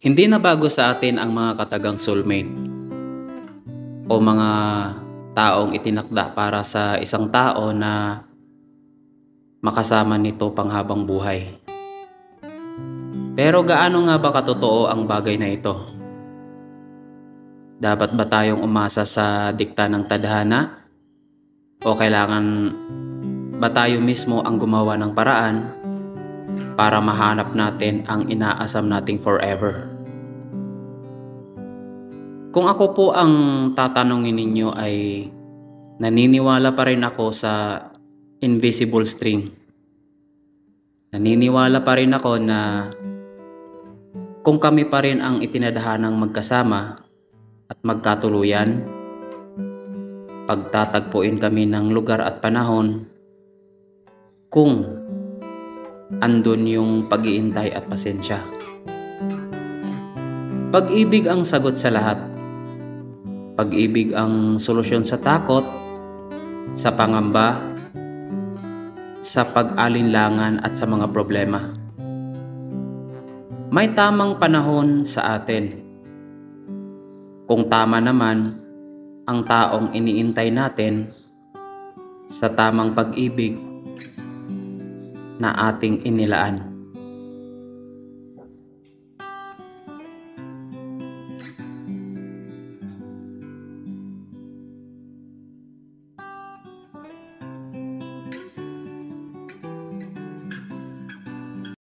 Hindi na bago sa atin ang mga katagang soulmate o mga taong itinakda para sa isang tao na makasama nito panghabang buhay. Pero gaano nga ba katotoo ang bagay na ito? Dapat ba tayong umasa sa dikta ng tadhana? O kailangan ba tayo mismo ang gumawa ng paraan para mahanap natin ang inaasam nating forever? Kung ako po ang tatanungin ninyo ay naniniwala pa rin ako sa invisible string. Naniniwala pa rin ako na kung kami pa rin ang itinadhanang magkasama at magkatuluyan, pagtatagpuin kami ng lugar at panahon kung andun yung pag-iintay at pasensya. Pag-ibig ang sagot sa lahat. Pag-ibig ang solusyon sa takot, sa pangamba, sa pag-alinlangan at sa mga problema. May tamang panahon sa atin. Kung tama naman ang taong iniintay natin sa tamang pag-ibig na ating inilaan.